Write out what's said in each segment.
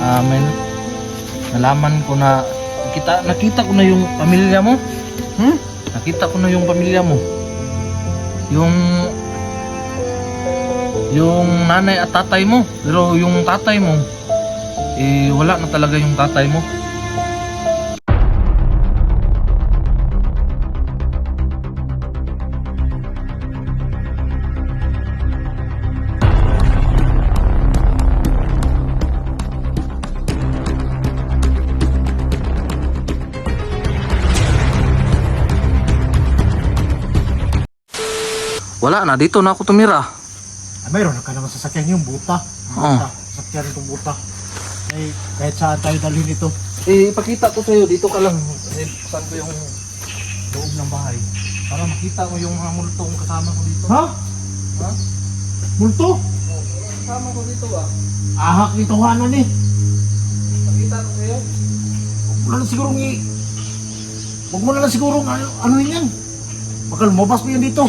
may nalaman ko na nakita ko na yung pamilya mo. Nakita ko na yung pamilya mo. Yung nanay at tatay mo. Pero yung tatay mo, wala na talaga yung tatay mo. Wala na, dito na ako tumira. Mayroon ka naman sasakyan yung buta. Sasakyan itong buta. Kahit saan tayo dalhin ito. Ipakita ko sa'yo, dito ka lang. Saan ko yung loob ng bahay. Para makita mo yung mga multong kasama ko dito. Ha? Multo? Kasama ko dito ba? Ahak ito hanan eh. Pakita ko sa'yo. Huwag mo na lang sigurong ano yan. Baka lumabas mo yan dito.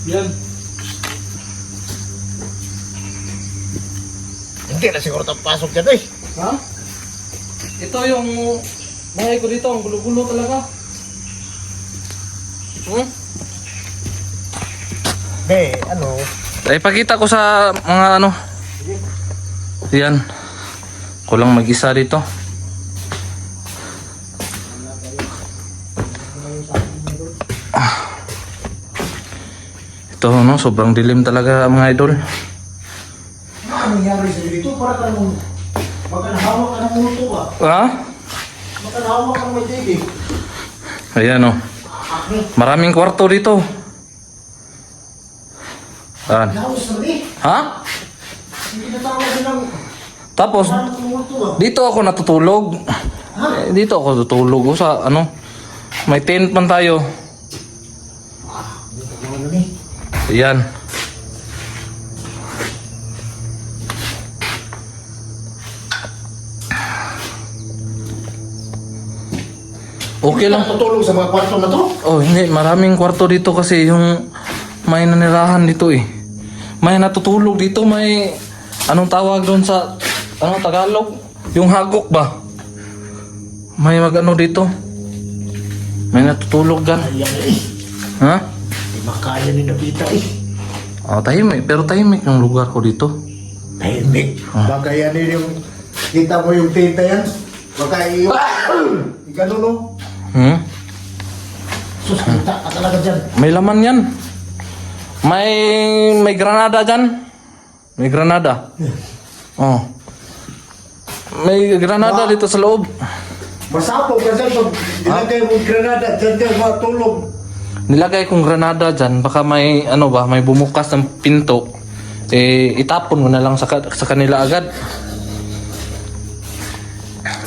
Yan. Hindi na siguro tapasok dyan eh. Ha? Ito yung bahay ko dito, ang gulo-gulo talaga. Ipakita ko sa mga ano. Yan. Kulang mag-isa dito. Ito no, sobrang dilim talaga mga idol. Ano nangyari sa'yo dito? Para ka naman magkanahawa ka ng multo ba? Ha? Magkanahawa ka ng may TV. Ayan o. Maraming kwarto dito. Nahawas na rin. Ha? Hindi natawag din ng Tapos multo ba? dito ako natutulog. Dito ako tutulog sa ano. May tent man tayo. Ano ni? Ayan. Okay lang. Tutulog sa mga kwarto na to? Oh, hindi. Maraming kwarto dito kasi yung may nanirahan dito eh. May natutulog dito. May anong tawag doon sa Tagalog? Yung hagok ba? May magano dito. May natutulog dyan. Ayan eh. Ha? Hindi makaya ni Nabita eh. Oh, tahimik. Pero tahimik yung lugar ko dito. Tahimik. Baka yan eh yung kita mo yung tinta yan. Baka yung gano'n no? Sus, kita ka talaga dyan. May laman yan. May granada dyan. May granada. Oh. May granada dito sa loob. Masapog ka dyan pag nilagay mo yung granada. Dyan ka matulog. Nilagay kong granada dyan. Baka may may bumukas ng pinto. Itapon mo na lang sa kanila agad.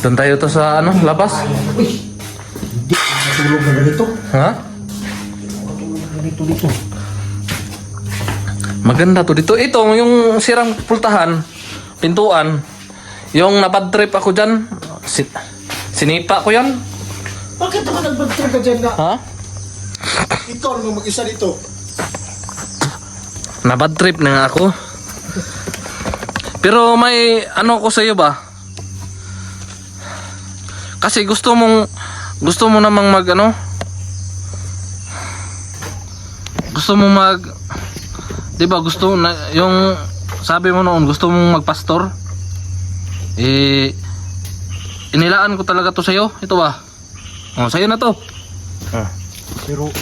Doon tayo to sa labas. Uy, hindi ka matulog na ganito. Ha? Matulog na ganito dito. Maganda to dito. Ito, yung sirang pultahan, pintuan, yung nabad trip ako dyan, sinipa ko yan. Bakit naman nag-trip ka dyan na? Ha? Ikaw naman mag-isa dito. Nabad trip na nga ako. Pero may ko sa iyo ba? Kasi gusto mo namang gusto mo di ba gusto na yung sabi mo noon gusto mong magpastor? Inilaan ko talaga to sa'yo. Ito ba? Oh, sa'yo na to. Pero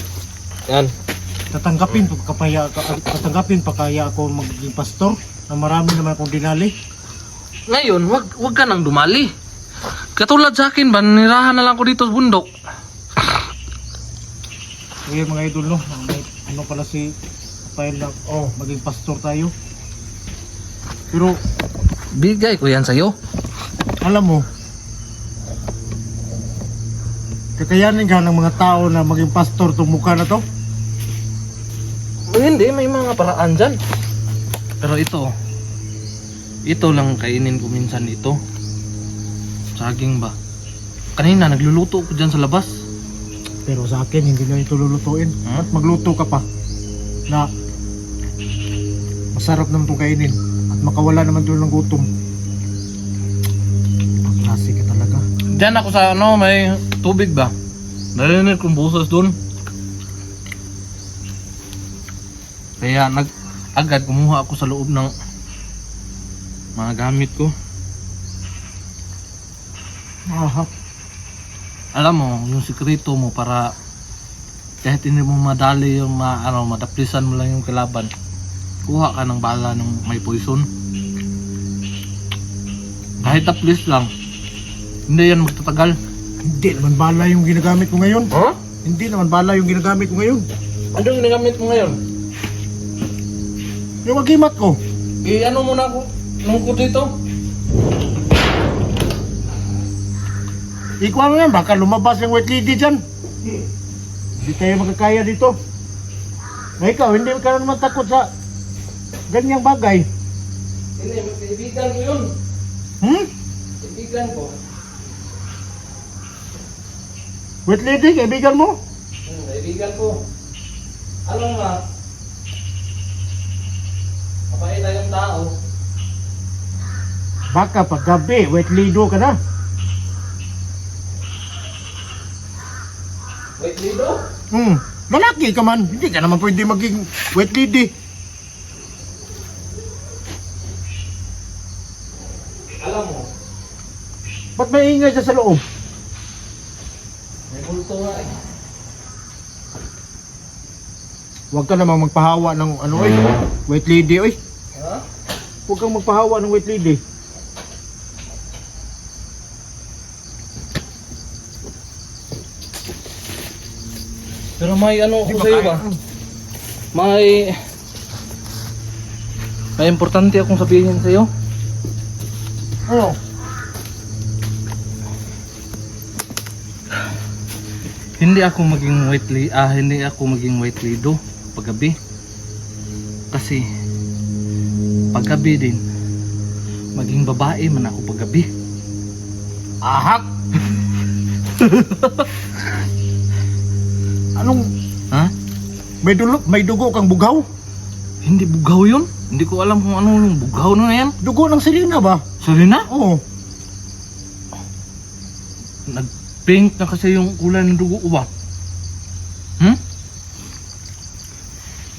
Yan. tatanggapin pa kaya ako maging pastor na marami naman akong dinali. Ngayon, wag ka nang dumali. Katulad sa akin ba, nirahan na lang ko dito sa bundok. Kaya mga idol no, ano pala si Rafael na maging pastor tayo. Pero Bigay ko yan sa'yo. alam mo, kakayanin ka ng mga tao na maging pastor itong mukha na to? Hindi, may mga paraan dyan. Pero ito, Ito lang kainin ko minsan ito. Saging ba? Kanina nagluluto ko dyan sa labas. Pero sa akin, hindi na ito lulutuin. Hmm? At magluto ka pa na masarap naman itong kainin. At makawala naman ito ng gutom. Klase ka talaga. Diyan ako sa ano, may tubig ba? Narinig kong busas doon. Kaya agad kumuha ako sa loob ng mga gamit ko. Ahap. Alam mo, yung sikreto mo para kahit hindi mo madali yung madaplisan mo lang yung kalaban, kuha ka ng bala ng may poison. Kahit taplis lang, hindi yan magtatagal. Hindi naman bala yung ginagamit ko ngayon. Huh? Hindi naman bala yung ginagamit ko ngayon. Ano yung ginagamit mo ngayon? Yung agimat ko. Ano muna ako, lungkot dito. Ikuha mo yan, baka lumabas yung white lady dyan. Hindi tayo magkakaya dito. Na ikaw, hindi ka naman takot sa ganyang bagay. Hindi, kaibigan ko yun. Kaibigan ko. White lady, kaibigan mo? Kaibigan ko. Alam nga, mapait na yung tao. Baka paggabi, white lady ka na. Wait, Lido? Lalaki ka man, hindi ka naman pwede maging white lady. Alam mo, Ba't may ingay dyan sa loob? may multo nga eh. Huwag ka namang magpahawa ng ano oy, white lady oy. Ha? Huwag kang magpahawa ng white lady. Pero may ano Di ko sa'yo ba? May importante akong sabihin sa'yo. Ano? Hindi ako maging white lido paggabi. Kasi paggabi din maging babae man ako paggabi. Ahak! Anong Ha? may dugo kang bugaw? Hindi bugaw 'yun. Hindi ko alam kung ano yung bugaw na yan. Dugo ng Selena ba? Sarina? Oo. Nag-pink na kasi yung kulay ng dugo ko ba?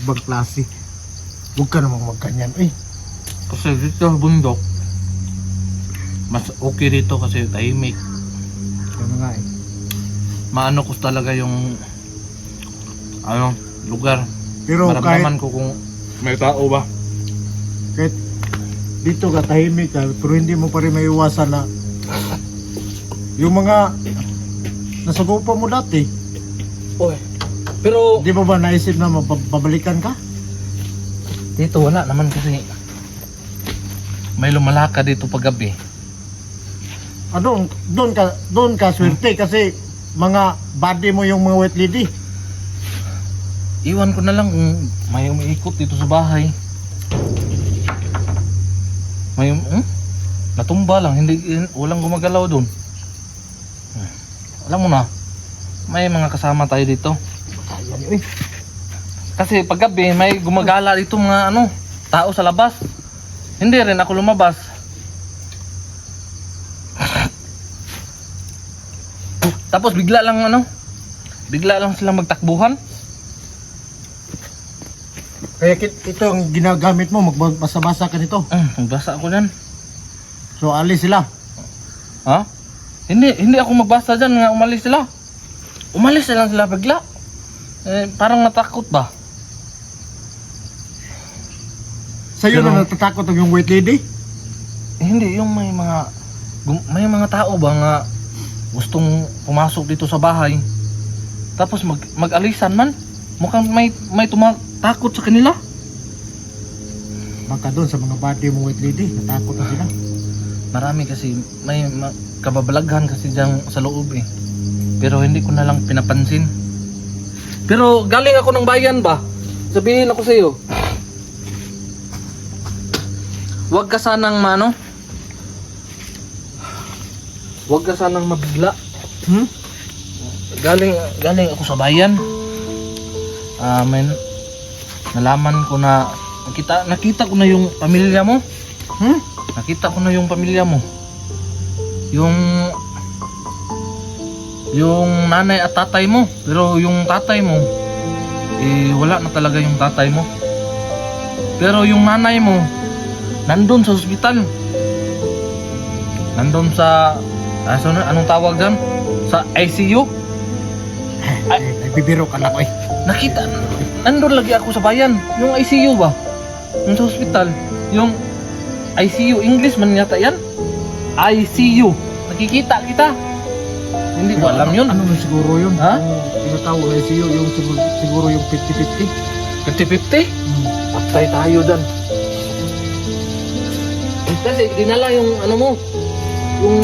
Ibang klase. Huwag ka namang magkanyan eh. Kasi dito sa bundok, mas okay dito kasi tahimik. Ano nga eh. Maano ko talaga yung lugar. Pero Maramdaman ko kung may tao ba. kahit dito ka tahimik ka, pero hindi mo pa rin maiwasan na yung mga nasagupa mo dati, Oy. Pero di ba naisip na mapabalikan ka? dito wala naman kasi may lumalaka dito paggabi. Doon ka swerte kasi mga body mo yung mga white lady. Iwan ko na lang kung may umiikot dito sa bahay. May natumba lang, walang gumagalaw doon. Alam mo na, may mga kasama tayo dito. Ayan eh. Kasi paggabi may gumagala dito mga tao sa labas. Hindi rin ako lumabas. Tapos bigla lang silang magtakbuhan. Kaya ito ang ginagamit mo, magbasa-basa ka nito. Magbasa ako dyan. So alis sila. Ha? Hindi ako magbasa dyan nga umalis sila. Umalis na lang sila bigla. Parang natakot ba? Sa'yo Pero- na natatakot ang yung white lady? Hindi, yung may mga tao ba nga gustong pumasok dito sa bahay. Tapos mag-alisan man. Mukhang may tumatakot sa kanila. Baka doon sa mga body mo white lady, natakot na sila. Marami kasi may kababalaghan kasi diyan sa loob eh. Pero hindi ko na lang pinapansin. Pero galing ako ng bayan ba? Sabihin ako sa iyo. Huwag ka sanang mano. Huwag ka sanang mabigla. Hmm? Galing ako sa bayan. May nalaman ko na nakita ko na yung pamilya mo. Hmm? Nakita ko na yung pamilya mo. Yung nanay at tatay mo. Pero yung tatay mo, wala na talaga yung tatay mo. Pero yung nanay mo, nandun sa ospital. Nandun sa, anong tawag dyan? Sa ICU. Nagbibiro ka na ko eh. Nakita, nandun lagi ako sa bayan. Yung ICU ba? Yung sa ospital. Yung ICU, English man yata yan? ICU. Nakikita kita. Hindi ko alam yun. Ano man siguro yun? Ha? Yung tinatawag na siyo, yung siguro yung 50-50. 50-50? Patay tayo dyan. Kasi dinala yung ano mo. Yung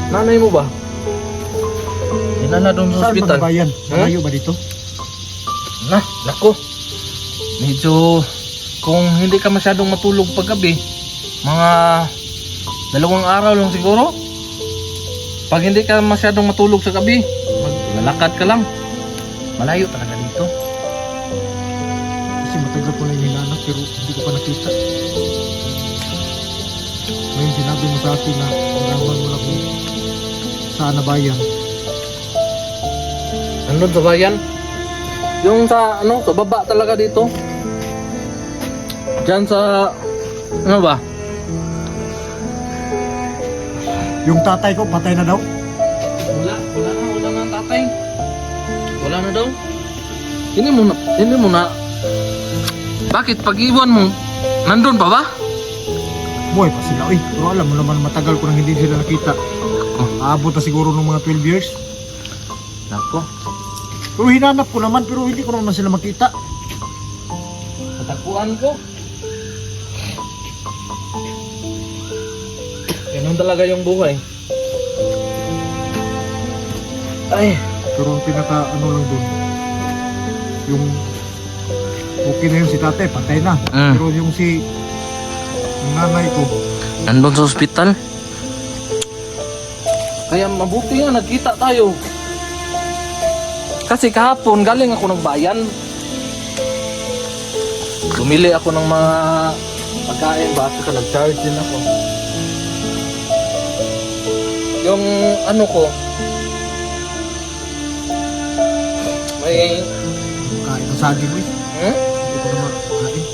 nanay mo ba? Dinala doon sa Saan ospital. mga bayan? Malayo ba dito? Nako. Medyo kung hindi ka masyadong matulog paggabi, mga 2 araw lang siguro. Pag hindi ka masyadong matulog sa gabi, maglalakad ka lang. Malayo talaga dito. Kasi matagal ko na yung hinahanap pero hindi ko pa nakita. Ngayon sinabi mo sa akin na malaman mo na kung saan na bayan. Nandun sa bayan. Yung sa sa baba talaga dito. Diyan sa ano ba? Yung tatay ko patay na daw. Wala na ang tatay. Wala na daw. Hindi mo na. Bakit pag-iwan mo, nandun pa ba? Buhay pa sila. Uy, pero alam mo naman matagal ko nang hindi sila nakita. Aabot na siguro ng mga 12 years. Nako. Pero hinanap ko naman pero hindi ko naman sila makita. Natakuan ko. Ganun talaga yung buhay. Ay. Pero ang pinaka ano lang dun, yung okay na yun si tatay, patay na. Pero yung yung nanay ko, Nandun sa ospital. Kaya mabuti nga nagkita tayo. Kasi kahapon galing ako ng bayan. Bumili ako ng mga pagkain, basta ka nag-charge din ako. Yung ano ko, may kain ng saging mo eh. Hindi ko naman kain.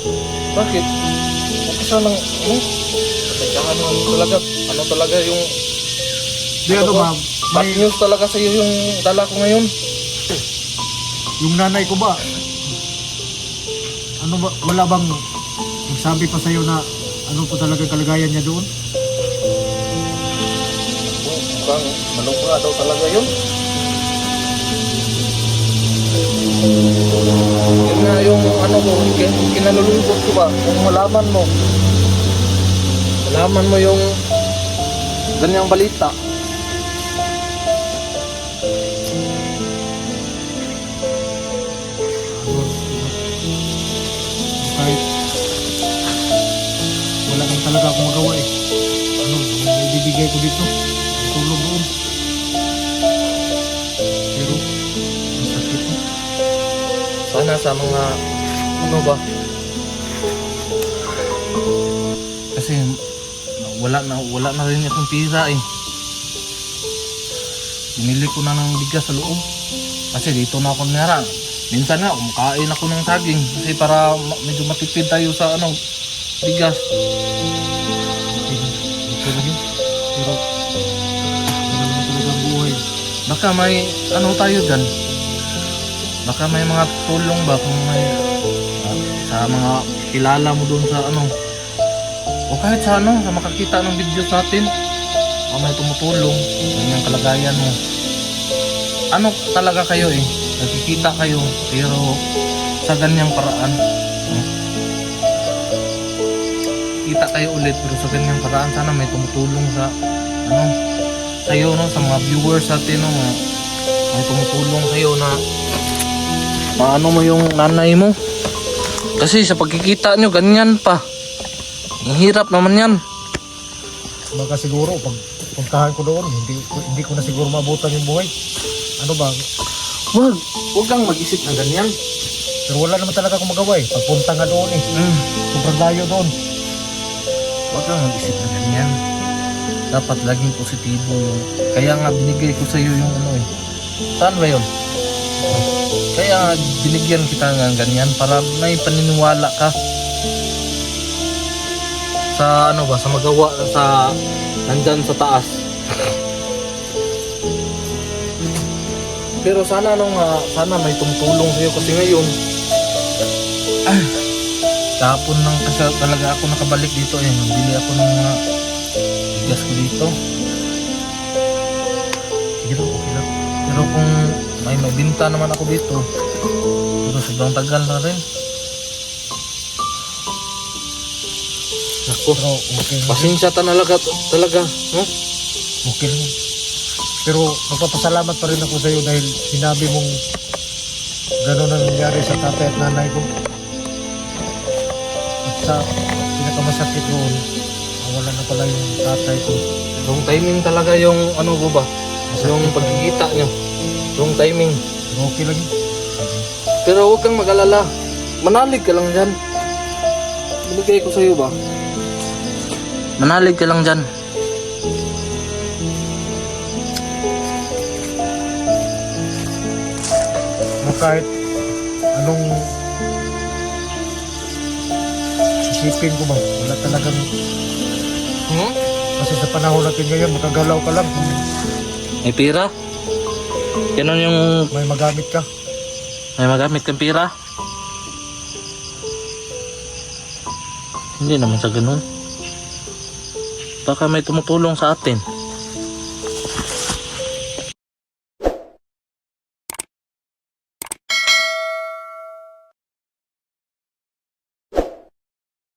Bakit? Kasi nang teka, ano talaga yung Di ano ba, bad may, news talaga sa iyo yung dala ko ngayon. yung nanay ko ba, ano ba, wala bang nagsabi pa sa'yo na ano po talaga kalagayan niya doon? Mukhang malungkot daw talaga yun. Yun nga yung ano ko, kinalulungkot ko ba, kung malaman mo yung ganyang balita. Kahit wala nang talaga akong magawa eh. Ano, may bibigay ko dito. Tulong doon. Pero, ang sakit na. Sana sa mga ano ba? Kasi wala na rin akong pira eh. Binili ko na ng bigas sa loob. Kasi dito na ako nira. Minsan nga kumakain ako ng saging kasi para medyo matipid tayo sa bigas. Ito na yun. Pero, ano naman talaga ang buhay. Baka may tayo dyan. Baka may mga tulong ba kung may sa mga kilala mo doon sa o kahit sa sa makakita ng videos natin o may tumutulong yung kalagayan mo. Ano talaga kayo eh, nakikita kayo pero sa ganyang paraan. Kita kayo ulit pero sa ganyang paraan, sana may tumutulong sa kayo sa mga viewers natin may tumutulong kayo na maano mo yung nanay mo. Kasi sa pagkikita nyo ganyan pa. Ang hirap naman yan. Baka siguro pag puntahan ko doon, hindi ko na siguro mabutan yung buhay. Ano ba? Huwag kang mag-isip ng ganyan. Pero wala naman talaga akong magawa eh. Pagpunta nga doon eh. Sobrang layo doon. Huwag kang mag-isip ng ganyan. Dapat laging positibo yung... Kaya nga binigay ko sa iyo yung ano eh. Saan ba yun? Kaya nga binigyan kita ng ganyan para may paniniwala ka. Sa ano ba? Sa magawa sa... Nandyan sa taas. Pero sana sana may tumutulong sa'yo kasi ngayon kahapon lang kasi talaga ako nakabalik dito eh. Bili ako ng mga bigas ko dito. Sige lang, okay lang. Pero kung may binta naman ako dito, pero sobrang tagal na rin. Naku, Pero okay lang. pasensya talaga. Huh? Okay lang. Pero magpapasalamat pa rin ako sa iyo dahil sinabi mong gano'n ang nangyari sa tatay at nanay ko. At sa pinakamasakit doon, wala na pala yung tatay ko. Yung timing talaga yung ano ko ba? Yung pagkikita nyo. Yung timing. Pero okay lang yun. Pero huwag kang mag-alala. Manalig ka lang dyan. Binigay ko sa'yo ba? Manalig ka lang dyan. Kahit anong isipin ko ba, wala talagang kasi sa panahon natin ngayon makagalaw ka lang, May pira? Ganun yung may magamit ka. may magamit kang pira? Hindi naman sa ganun. Baka may tumutulong sa atin.